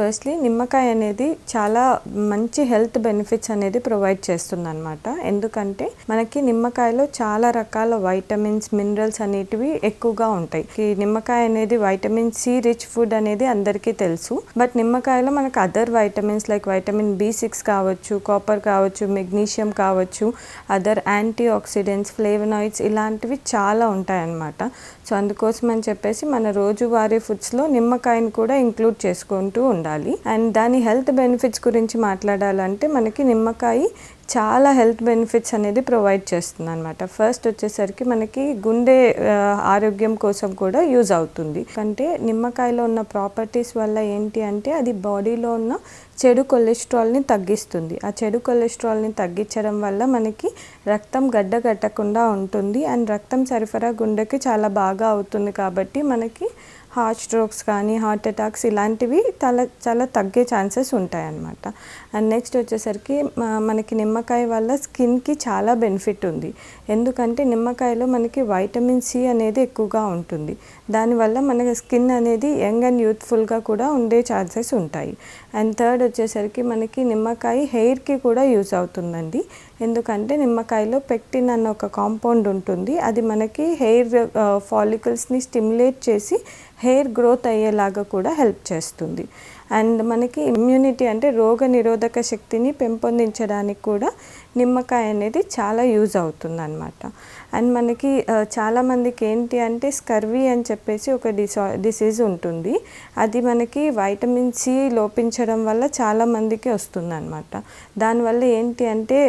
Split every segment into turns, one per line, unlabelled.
Firstly నిమ్మకాయ అనేది చాలా మంచి హెల్త్ బెనిఫిట్స్ అనేది ప్రొవైడ్ చేస్తుందన్నమాట. ఎందుకంటే మనకి నిమ్మకాయలో చాలా రకాల వైటమిన్స్, మినరల్స్ అనేటివి ఎక్కువగా ఉంటాయి. ఈ నిమ్మకాయ అనేది వైటమిన్ సి రిచ్ ఫుడ్ అనేది అందరికీ తెలుసు. బట్ నిమ్మకాయలో మనకు other vitamins like vitamin B6 కావచ్చు, కాపర్ కావచ్చు, మెగ్నీషియం కావచ్చు, అదర్ యాంటీ ఆక్సిడెంట్స్, ఫ్లేవనాయిడ్స్ ఇలాంటివి చాలా ఉంటాయి అన్నమాట. సో అందుకోసం అని చెప్పేసి మన రోజువారీ ఫుడ్స్లో నిమ్మకాయని కూడా ఇంక్లూడ్ చేసుకుంటూ ఉండాలి. అండ్ దాని హెల్త్ బెనిఫిట్స్ గురించి మాట్లాడాలంటే మనకి నిమ్మకాయ చాలా హెల్త్ బెనిఫిట్స్ అనేది ప్రొవైడ్ చేస్తుంది అనమాట. ఫస్ట్ వచ్చేసరికి మనకి గుండె ఆరోగ్యం కోసం కూడా యూజ్ అవుతుంది. అంటే నిమ్మకాయలో ఉన్న ప్రాపర్టీస్ వల్ల ఏంటి అంటే అది బాడీలో ఉన్న చెడు కొలెస్ట్రాల్ని తగ్గిస్తుంది. ఆ చెడు కొలెస్ట్రాల్ని తగ్గించడం వల్ల మనకి రక్తం గడ్డగట్టకుండా ఉంటుంది. అండ్ రక్తం సరఫరా గుండెకి చాలా బాగా అవుతుంది. కాబట్టి మనకి హార్ట్ స్ట్రోక్స్ కానీ హార్ట్ అటాక్స్ ఇలాంటివి చాలా తగ్గే ఛాన్సెస్ ఉంటాయన్నమాట. అండ్ నెక్స్ట్ వచ్చేసరికి మనకి నిమ్మకాయ వల్ల స్కిన్కి చాలా బెనిఫిట్ ఉంది. ఎందుకంటే నిమ్మకాయలో మనకి వైటమిన్ సి అనేది ఎక్కువగా ఉంటుంది. దానివల్ల మన స్కిన్ అనేది యంగ్ అండ్ యూత్ఫుల్గా కూడా ఉండే ఛాన్సెస్ ఉంటాయి. అండ్ థర్డ్ వచ్చేసరికి మనకి నిమ్మకాయ హెయిర్కి కూడా యూజ్ అవుతుందండి. ఎందుకంటే నిమ్మకాయలో పెక్టిన్ అన్న ఒక కాంపౌండ్ ఉంటుంది. అది మనకి హెయిర్ ఫాలికల్స్ని స్టిమ్యులేట్ చేసి హెయిర్ గ్రోత్ అయ్యేలాగా కూడా హెల్ప్ చేస్తుంది. అండ్ మనకి ఇమ్యూనిటీ అంటే రోగ నిరోధక శక్తిని పెంపొందించడానికి కూడా నిమ్మకాయ అనేది చాలా యూజ్ అవుతుంది అన్నమాట. అండ్ మనకి చాలామందికి ఏంటి అంటే స్కర్వీ అని చెప్పేసి ఒక డిసీజ్ ఉంటుంది. అది మనకి వైటమిన్ సి లోపించడం వల్ల చాలామందికి వస్తుంది అనమాట. దానివల్ల ఏంటి అంటే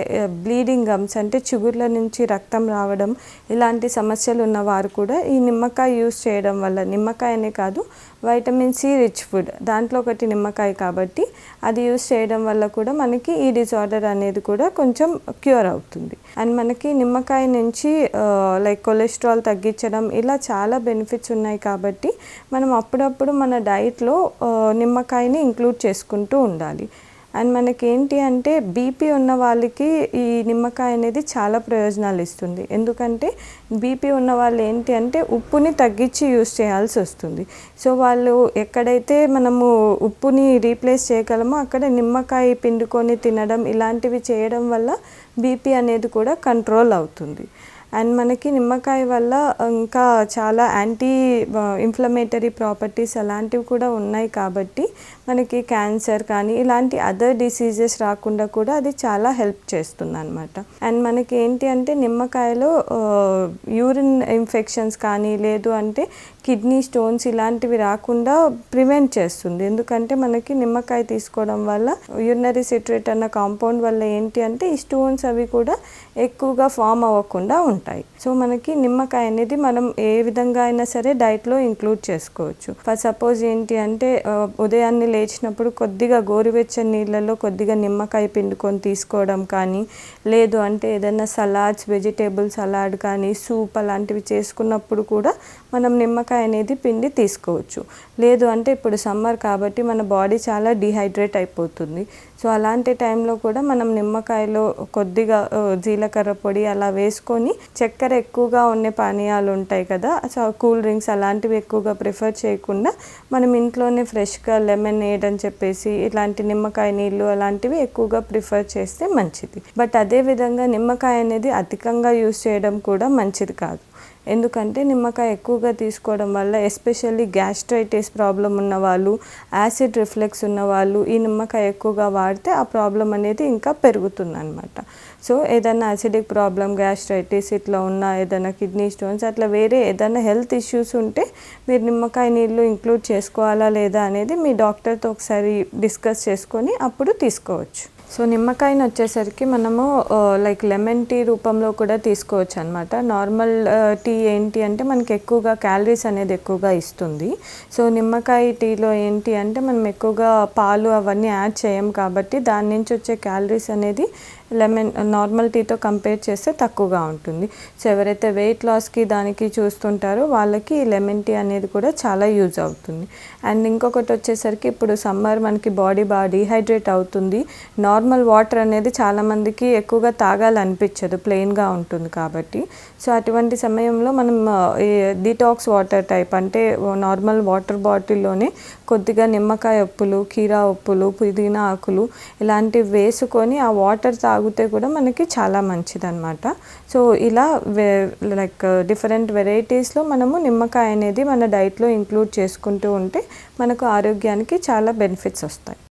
బ్లీడింగ్ గమ్స్ అంటే చిగుర్ల నుంచి రక్తం రావడం ఇలాంటి సమస్యలు ఉన్నవారు కూడా ఈ నిమ్మకాయ యూజ్ చేయడం వల్ల, నిమ్మకాయనే కాదు వైటమిన్ సి రిచ్ ఫుడ్ దాంట్లో ఒకటి నిమ్మకాయ కాబట్టి అది యూజ్ చేయడం వల్ల కూడా మనకి ఈ డిజార్డర్ అనేది కూడా కొంచెం క్యూర్ అవుతుంది. అండ్ మనకి నిమ్మకాయ నుంచి లైక్ కొలెస్ట్రాల్ తగ్గించడం ఇలా చాలా బెనిఫిట్స్ ఉన్నాయి. కాబట్టి మనం అప్పుడప్పుడు మన డైట్లో నిమ్మకాయని ఇంక్లూడ్ చేసుకుంటూ ఉండాలి. అండ్ మనకి ఏంటి అంటే బీపీ ఉన్న వాళ్ళకి ఈ నిమ్మకాయ అనేది చాలా ప్రయోజనాలు ఇస్తుంది. ఎందుకంటే బీపీ ఉన్న వాళ్ళు ఏంటి అంటే ఉప్పుని తగ్గించి యూజ్ చేయాల్సి వస్తుంది. సో వాళ్ళు ఎక్కడైతే మనము ఉప్పుని రీప్లేస్ చేయగలమో అక్కడ నిమ్మకాయ పిండుకొని తినడం ఇలాంటివి చేయడం వల్ల బీపీ అనేది కూడా కంట్రోల్ అవుతుంది. అండ్ మనకి నిమ్మకాయ వల్ల ఇంకా చాలా యాంటీ ఇన్ఫ్లమేటరీ ప్రాపర్టీస్ అలాంటివి కూడా ఉన్నాయి. కాబట్టి మనకి క్యాన్సర్ కానీ ఇలాంటి అదర్ డిసీజెస్ రాకుండా కూడా అది చాలా హెల్ప్ చేస్తుంది అనమాట. అండ్ మనకి ఏంటి అంటే నిమ్మకాయలో యూరిన్ ఇన్ఫెక్షన్స్ కానీ లేదు అంటే కిడ్నీ స్టోన్స్ ఇలాంటివి రాకుండా ప్రివెంట్ చేస్తుంది. ఎందుకంటే మనకి నిమ్మకాయ తీసుకోవడం వల్ల యూరినరీ సిట్రేట్ అన్న కాంపౌండ్ వల్ల ఏంటి అంటే ఈ స్టోన్స్ అవి కూడా ఎక్కువగా ఫామ్ అవ్వకుండా ఉంటాయి. సో మనకి నిమ్మకాయ అనేది మనం ఏ విధంగా అయినా సరే డైట్లో ఇంక్లూడ్ చేసుకోవచ్చు. ఫర్ సపోజ్ ఏంటి అంటే ఉదయాన్నే లేచినప్పుడు కొద్దిగా గోరువెచ్చని నీళ్ళలో కొద్దిగా నిమ్మకాయ పిండుకొని తీసుకోవడం కానీ లేదు అంటే ఏదైనా సలాడ్స్, వెజిటేబుల్ సలాడ్ కానీ సూప్ అలాంటివి చేసుకున్నప్పుడు కూడా మనం నిమ్మకాయ అనేది పిండి తీసుకోవచ్చు. లేదు అంటే ఇప్పుడు సమ్మర్ కాబట్టి మన బాడీ చాలా డిహైడ్రేట్ అయిపోతుంది. సో అలాంటి టైంలో కూడా మనం నిమ్మకాయలో కొద్దిగా జీలకర్ర పొడి అలా వేసుకొని చక్కెర ఎక్కువగా ఉండే పానీయాలు ఉంటాయి కదా, సో కూల్ డ్రింక్స్ అలాంటివి ఎక్కువగా ప్రిఫర్ చేయకుండా మనం ఇంట్లోనే ఫ్రెష్గా లెమనేడ్ అని చెప్పేసి ఇలాంటి నిమ్మకాయ నీళ్ళు అలాంటివి ఎక్కువగా ప్రిఫర్ చేస్తే మంచిది. బట్ అదేవిధంగా నిమ్మకాయ అనేది అధికంగా యూజ్ చేయడం కూడా మంచిది కాదు. ఎందుకంటే నిమ్మకాయ ఎక్కువగా తీసుకోవడం వల్ల ఎస్పెషల్లీ గ్యాస్ట్రైటిస్ ప్రాబ్లం ఉన్నవాళ్ళు, యాసిడ్ రిఫ్లెక్స్ ఉన్నవాళ్ళు ఈ నిమ్మకాయ ఎక్కువగా వాడితే ఆ ప్రాబ్లం అనేది ఇంకా పెరుగుతుంది అనమాట. సో ఏదైనా యాసిడిక్ ప్రాబ్లం, గ్యాస్ట్రైటిస్ ఇట్లా ఉన్న ఏదైనా కిడ్నీ స్టోన్స్ అట్లా వేరే ఏదైనా హెల్త్ ఇష్యూస్ ఉంటే మీరు నిమ్మకాయ నీళ్ళు ఇంక్లూడ్ చేసుకోవాలా లేదా అనేది మీ డాక్టర్తో ఒకసారి డిస్కస్ చేసుకొని అప్పుడు తీసుకోవచ్చు. సో నిమ్మకాయని వచ్చేసరికి మనము లైక్ లెమన్ టీ రూపంలో కూడా తీసుకోవచ్చు అనమాట. నార్మల్ టీ ఏంటి అంటే మనకి ఎక్కువగా క్యాలరీస్ అనేది ఎక్కువగా ఇస్తుంది. సో నిమ్మకాయ టీలో ఏంటి అంటే మనం ఎక్కువగా పాలు అవన్నీ యాడ్ చేయం కాబట్టి దాని నుంచి వచ్చే క్యాలరీస్ అనేది లెమన్ నార్మల్ టీతో కంపేర్ చేస్తే తక్కువగా ఉంటుంది. సో ఎవరైతే వెయిట్ లాస్కి దానికి చూస్తుంటారో వాళ్ళకి లెమన్ టీ అనేది కూడా చాలా యూజ్ అవుతుంది. అండ్ ఇంకొకటి వచ్చేసరికి ఇప్పుడు సమ్మర్ మనకి బాడీ బాగా డీహైడ్రేట్ అవుతుంది. నార్మల్ నార్మల్ వాటర్ అనేది చాలామందికి ఎక్కువగా తాగాలనిపించదు, ప్లెయిన్గా ఉంటుంది కాబట్టి. సో అటువంటి సమయంలో మనం ఈ డీటాక్స్ వాటర్ టైప్ అంటే నార్మల్ వాటర్ బాటిల్లోనే కొద్దిగా నిమ్మకాయ ఉప్పులు, కీరా ఉప్పులు, పుదీనా ఆకులు ఇలాంటివి వేసుకొని ఆ వాటర్ తాగితే కూడా మనకి చాలా మంచిదన్నమాట. సో ఇలా లైక్ డిఫరెంట్ వెరైటీస్లో మనము నిమ్మకాయ అనేది మన డైట్లో ఇంక్లూడ్ చేసుకుంటూ ఉంటే మనకు ఆరోగ్యానికి చాలా బెనిఫిట్స్ వస్తాయి.